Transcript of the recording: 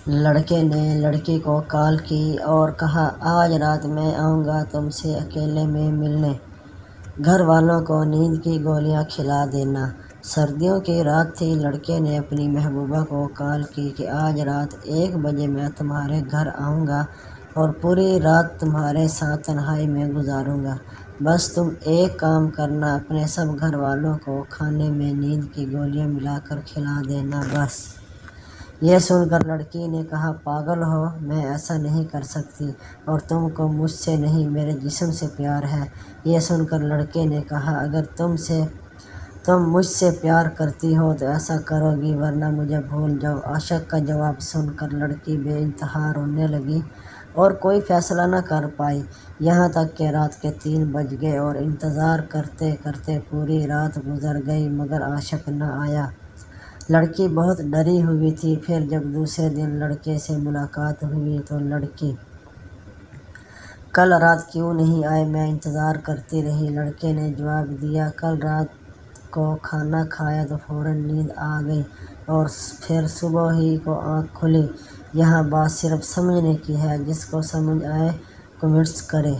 لڑکے نے لڑکی کو کال کی اور کہا آج رات میں آؤں گا تم سے اکیلے میں ملنے، گھر والوں کو نیند کی گولیاں کھلا دینا۔ سردیوں کی رات تھی۔ لڑکے نے اپنی محبوبہ کو کال کی کہ آج رات 1 بجے میں تمہارے گھر آؤں گا اور پوری رات تمہارے ساتھ تنہائی میں گزاروں گا، بس تم ایک کام کرنا، اپنے سب گھر والوں کو کھانے میں نیند کی گولیاں ملا کر کھلا دینا بس۔ یہ سن کر لڑکی نے کہا پاگل ہو، میں ایسا نہیں کر سکتی، اور تم کو مجھ سے نہیں میرے جسم سے پیار ہے۔ یہ سن کر لڑکے نے کہا اگر تم مجھ سے پیار کرتی ہو تو ایسا کرو گی، ورنہ مجھے بھول جاؤ۔ عاشق کا جواب سن کر لڑکی بے انتہا رونے لگی اور کوئی فیصلہ نہ کر پائی، یہاں تک کہ رات کے 3 بج گئے اور انتظار کرتے کرتے پوری رات گزر گئی مگر عاشق نہ آیا۔ لڑکی بہت ڈری ہوئی تھی۔ پھر جب دوسرے دن لڑکے سے ملاقات ہوئی تو لڑکی کل رات کیوں نہیں آئے، میں انتظار کرتی رہی۔ لڑکے نے جواب دیا کل رات کو کھانا کھایا تو فوراً نیند آ گئی اور پھر صبح ہی کو آنکھ کھلی۔ یہاں بات صرف سمجھنے کی ہے، جس کو سمجھ آئے کمنٹس کرے۔